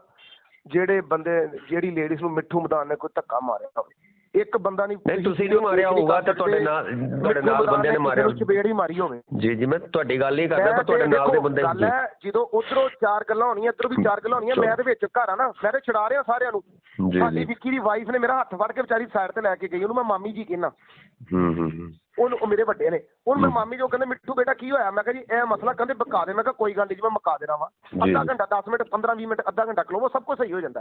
ਜਿਹੜੇ ਬੰਦੇ ਜਿਹੜੀ ਲੇਡੀਜ਼ ਨੂੰ ਮਿੱਠੂ ਮਦਾਨ ਨੇ ਕੋਈ ਧੱਕਾ ਮਾਰਿਆ ਹੋਵੇ, ਇੱਕ ਬੰਦਾ ਨਹੀਂ। ਤੁਸੀਂ ਨਹੀਂ ਮਾਰਿਆ ਹੋਊਗਾ ਤੇ ਤੁਹਾਡੇ ਨਾਲ ਬੰਦੇ ਨੇ ਮਾਰਿਆ, ਚਪੇੜੀ ਮਾਰੀ ਹੋਵੇ ਜੀ ਜੀ। ਮੈਂ ਤੁਹਾਡੀ ਗੱਲ ਨਹੀਂ ਕਰਦਾ, ਪਰ ਤੁਹਾਡੇ ਨਾਲ ਦੇ ਬੰਦੇ ਗੱਲ ਹੈ ਜਦੋਂ ਉਧਰੋਂ 4 ਗੱਲਾਂ ਹੋਣੀਆਂ, ਇੱਧਰੋਂ ਵੀ 4 ਗੱਲਾਂ ਹੋਣੀਆਂ, ਮੈਂ ਤੇ ਵਿੱਚ ਘਰ ਆ ਨਾ, ਮੈਂ ਤੇ ਛਡਾ ਰਿਹਾ ਸਾਰਿਆਂ ਨੂੰ। ਸਾਡੀ ਵਿੱਕੀ ਦੀ ਵਾਈਫ ਨੇ ਮੇਰਾ ਹੱਥ ਫੜ ਕੇ ਵਿਚਾਰੀ ਸਾਈਡ ਤੇ ਲੈ ਕੇ ਗਈ, ਉਹਨੂੰ ਮੈਂ ਮਾਮੀ ਜੀ ਕਹਿਣਾ। ਉਹ ਮੇਰੇ ਵੱਡੇ ਨੇ, ਉਹਨੂੰ ਮੈਂ ਮਾਮੀ ਜੋ ਕਹਿੰਦੇ ਮਿੱਠੂ ਬੇਟਾ ਕੀ ਹੋਇਆ। ਮੈਂ ਕਿਹਾ ਜੀ ਇਹ ਮਸਲਾ, ਕਹਿੰਦੇ ਮੁਕਾ ਦੇ। ਮੈਂ ਕਿਹਾ ਕੋਈ ਗੱਲ ਨਹੀਂ ਜੀ ਮੈਂ ਮੁਕਾ ਦੇਣਾ ਵਾ, ਅੱਧਾ ਘੰਟਾ 10 ਮਿੰਟ 15-20 ਮਿੰਟ ਅੱਧਾ ਘੰਟਾ ਖਲੋਵੋ, ਸਭ ਕੁਝ ਸਹੀ ਹੋ ਜਾਂਦਾ।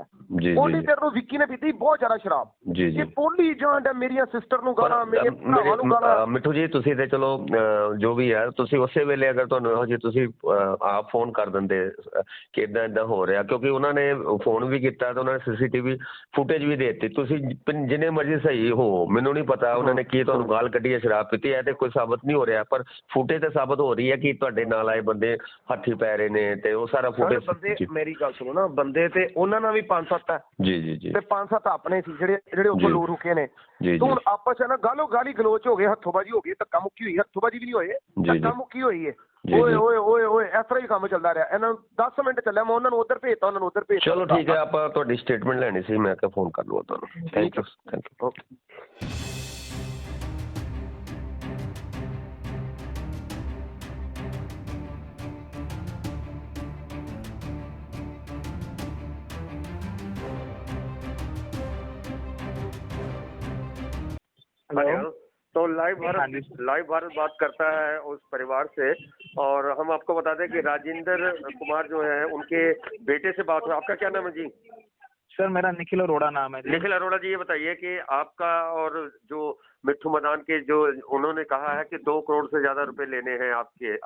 ਉਹਦੀ ਦੇਰ ਨੂੰ ਵਿੱਕੀ ਨੇ ਪੀਤੀ ਬਹੁਤ ਜ਼ਿਆਦਾ ਸ਼ਰਾਬ, ਇਹ ਬੋਲੀ ਜਾਣ ਡਿਆ ਮੇਰੀਆਂ ਸਿਸਟਰ ਨੂੰ ਗਾਲਾਂ, ਮੇਰੇ ਭਰਾਵਾਂ ਨੂੰ ਗਾਲਾਂ। ਮਿੱਠੂ ਜੀ ਤੁਸੀਂ ਤੇ ਚਲੋ ਜੋ ਵੀ ਹੈ, ਤੁਸੀਂ ਉਸੇ ਵੇਲੇ ਅਗਰ ਤੁਹਾਨੂੰ ਇਹੋ ਜਿਹੇ ਤੁਸੀਂ ਆਪ ਫੋਨ ਕਰ ਦਿੰਦੇ ਕਿ ਇੱਦਾਂ ਇੱਦਾਂ ਹੋ ਰਿਹਾ, ਕਿਉਂਕਿ ਉਹਨਾਂ ਨੇ ਫੋਨ ਵੀ ਕੀਤਾ ਤੇ ਉਹਨਾਂ ਨੇ CCTV ਫੁਟੇਜ ਵੀ ਦੇ ਦਿੱਤੀ। ਤੁਸੀਂ ਜਿੰਨੇ ਮਰਜ਼ੀ ਸਹੀ ਹੋ, ਮੈਨੂੰ ਨਹੀਂ ਪਤਾ ਉਹਨਾਂ ਨੇ ਕੀ ਤੁਹਾਨੂੰ ਗਾਲ ਕੱਢੀ ਹੈ, ਸ਼ਰਾਬ ਪੀਤੀ ਹੈ, ਤੇ ਕੋਈ ਸਾਬਤ ਨਹੀਂ ਹੋ ਰਿਹਾ, ਪਰ ਫੁਟੇਜ ਤੇ ਸਾਬਤ ਹੋ ਰਹੀ ਹੈ ਕਿ ਤੁਹਾਡੇ ਨਾਲ ਆਏ ਬੰਦੇ ਹੱਥੀ ਪੈ ਰਹੇ ਨੇ, ਤੇ ਉਹ ਸਾਰਾ ਫੁਟੇਜ। ਬੰਦੇ ਮੇਰੀ ਗੱਲ ਸੁਣੋ ਨਾ, ਬੰਦੇ ਤੇ ਉਹਨਾਂ ਨਾਲ ਵੀ 5-7 ਹੈ ਜੀ ਜੀ ਜੀ, ਤੇ 5-7 ਆਪਣੇ ਸੀ ਜਿਹੜੇ ਉੱਥੋਂ ਲੋਕ ਰੁਕੇ ਨੇ। ਤੂੰ ਹੁਣ ਆਪਸ ਚ ਨਾ ਗਾਲੀ ਗਲੋਚ ਹੋ ਗਏ, ਹੱਥੋਂਬਾਜ਼ੀ ਹੋ ਗਈ, ਧੱਕਾ ਮੁੱਕੀ ਹੋਈ, ਹੱਥੋਂਬਾਜ਼ੀ ਵੀ ਨਹੀਂ ਹੋਏ, ਧੱਕਾ ਮੁੱਕੀ ਹੋਈ ਹੈ। ਓਏ ਓਏ ਓਏ ਓਏ ਇਸ ਤਰ੍ਹਾਂ ਹੀ ਕੰਮ ਚੱਲਦਾ ਰਿਹਾ। ਇਹਨਾਂ ਨੂੰ 10 ਮਿੰਟ ਚੱਲਿਆ, ਮੈਂ ਉਹਨਾਂ ਨੂੰ ਉੱਧਰ ਭੇਜਤਾ, ਉਹਨਾਂ ਨੂੰ ਉੱਧਰ ਭੇਜਤਾ। ਚਲੋ ਠੀਕ ਹੈ, ਆਪਾਂ ਤੁਹਾਡੀ ਸਟੇਟਮੈਂਟ ਲੈਣੀ ਸੀ, ਮੈਂ ਕਿਹਾ ਫੋਨ ਕਰ ਲਵਾਂ ਤੁਹਾਨੂੰ। Thank you okay. हेलो, तो लाइव भारत बात करता है उस परिवार से, और हम आपको बता दें कि राजेंद्र कुमार जो है उनके बेटे से बात हुई। आपका क्या नाम है जी? सर मेरा निखिल अरोड़ा नाम है जी। निखिल अरोड़ा जी, ये बताइए कि आपका और जो मिट्ठू मदान के जो उन्होंने कहा है कि 2 करोड़ से ज्यादा रुपए लेने हैं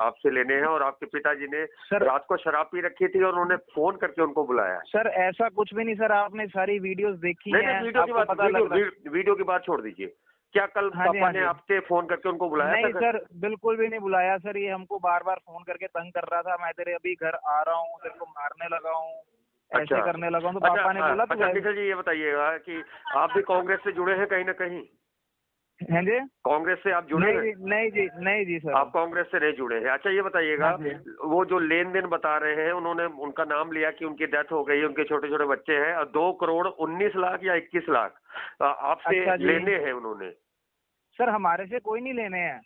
आपसे लेने हैं, और आपके पिताजी ने रात को शराब पी रखी थी और उन्होंने फोन करके उनको बुलाया। सर ऐसा कुछ भी नहीं सर, आपने सारी वीडियोस देखी हैं। वीडियो की बात छोड़ दीजिए, क्या कल पापा ने आपसे फोन करके उनको बुलाया? नहीं सर, बिल्कुल भी नहीं बुलाया सर। ये हमको बार बार फोन करके तंग कर रहा था, मैं तेरे अभी घर आ रहा हूँ, तेरे को मारने लगा हूँ, ऐसे करने लगा हूँ। तो पापा ने बोला। अच्छा निखिल जी, ये बताइएगा कि आप भी कांग्रेस से जुड़े हैं कहीं ना कहीं? हैं जी? कांग्रेस से आप जुड़े हैं? नहीं जी सर। आप कांग्रेस से नहीं जुड़े हैं। अच्छा ये बताइएगा, हाँ जी। वो जो लेन देन बता रहे हैं, उन्होंने उनका नाम लिया कि उनकी डेथ हो गई, उनके छोटे छोटे बच्चे हैं, और 2 करोड़ 19 लाख या 21 लाख आपसे अच्छा जी। लेने हैं उन्होंने। सर हमारे से कोई नहीं लेने हैं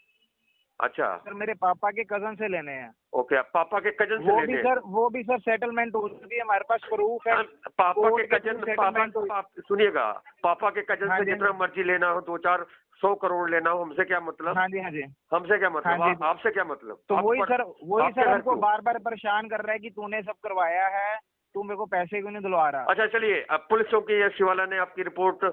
अच्छा सर, मेरे पापा के कजन से लेने हैं। ओके, पापा के कजन से लेने हैं। वो भी सर सेटलमेंट हो चुकी है, हमारे पास प्रूफ है। पापा कोर्ट के के कजन, थ्रू पापा settlement सुनिएगा, पापा के कजन हाँ से जी। जितना मर्जी लेना हो, 2-4-100 करोड़ लेना हो, हमसे क्या मतलब? हाँ जी हाँ जी। हमसे क्या मतलब? हाँ जी। आपसे क्या मतलब? तो आप वही पर- सर आपके घर हमको क्यों? बार बार परेशान कर रहा है कि तूने सब करवाया है, तू मेरे को पैसे क्यों नहीं दिलवा रहा। अच्छा चलिए, अब पुलिस चौकी या शिवाला ने आपकी रिपोर्ट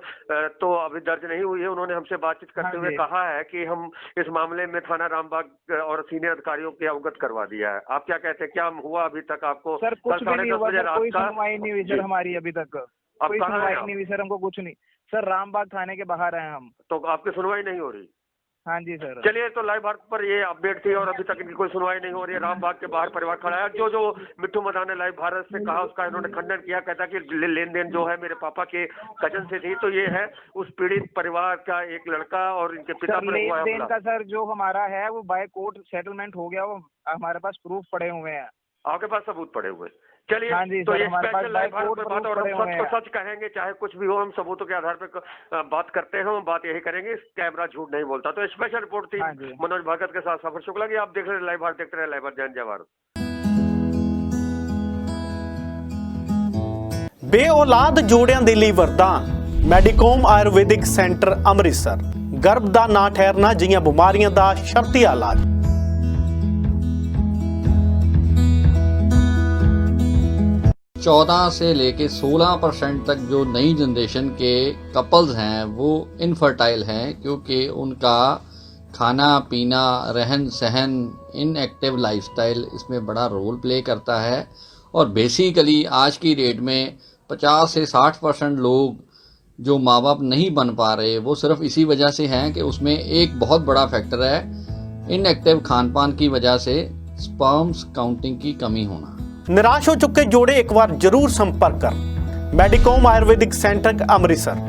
तो अभी दर्ज नहीं हुई है। उन्होंने हमसे बातचीत करते हाँ हुए जी। कहा है कि हम इस मामले में थाना रामबाग और सीनियर अधिकारियों के अवगत करवा दिया है। आप क्या कहते हैं, क्या हुआ अभी तक आपको? सर कुछ कल भी नहीं 10:30 हुआ बजे सर, रात कोई का सुनवाई नहीं हुई जी। सर हमारी अभी तक। कोई कहाँ हैं सुनवाई आप? नहीं हुई सर, हमको कुछ नहीं। सर रामबाग थाने के बाहर हैं हम। तो आपकी सुनवाई नहीं हो रही? हाँ जी सर। चलिए, तो लाइव भारत पर ये अपडेट थी और अभी तक इनकी कोई सुनवाई नहीं हो रही है। रामबाग के बाहर परिवार खड़ा है। जो मिट्ठू मदान ने लाइव भारत से कहा उसका इन्होंने खंडन किया। कहता कि लेन देन जो है मेरे पापा के कजन से थी। तो ये है उस पीड़ित परिवार का एक लड़का और इनके पिता सर पर हुआ लेन देन हमला। का सर जो हमारा है वो बाय कोर्ट सेटलमेंट हो गया, वो हमारे पास प्रूफ पड़े हुए हैं। आपके पास सबूत पड़े हुए? चलिए, हाँ जी तो सर, ये हमारे पास special live by Bharat court पर बात, और पड़े हम हुए सच को हैं। सच कहेंगे, चाहे कुछ भी हो, हम सबूतों के आधार पर बात करते हैं। हम बात यही करेंगे, कैमरा झूठ नहीं बोलता। तो स्पेशल रिपोर्ट थी हाँ जी। मनोज भगत के साथ सफर शुक्ला की। आप देख रहे हैं लाइव भारत, देखते रहे लाइव भारत। जय भारत। ਬੇਔਲਾਦ ਜੋੜਿਆਂ ਦੇ ਲਈ ਵਰਦਾਨ ਮੈਡੀਕੋਮ ਆਯੁਰਵੈਦਿਕ ਸੈਂਟਰ ਅੰਮ੍ਰਿਤਸਰ। ਗਰਭ ਦਾ ਨਾ ਠਹਿਰਨਾ ਜਿਹੀਆਂ ਬਿਮਾਰੀਆਂ ਦਾ ਸ਼ਰਤੀ ਇਲਾਜ। 14 से लेके 16% तक जो नई जनरेशन के कपल्स हैं वो इनफर्टाइल हैं, क्योंकि उनका खाना पीना, रहन सहन, इनएक्टिव लाइफस्टाइल इसमें बड़ा रोल प्ले करता है। और बेसिकली आज की डेट में 50 से 60% लोग जो माँ बाप नहीं बन पा रहे वो सिर्फ इसी वजह से हैं कि उसमें एक बहुत बड़ा फैक्टर है इनएक्टिव खान पान की वजह से स्पर्म्स काउंटिंग की कमी होना। निराश हो चुके जोड़े एक बार जरूर संपर्क कर मैडिकॉम आयुर्वेदिक सेंटर अमृतसर।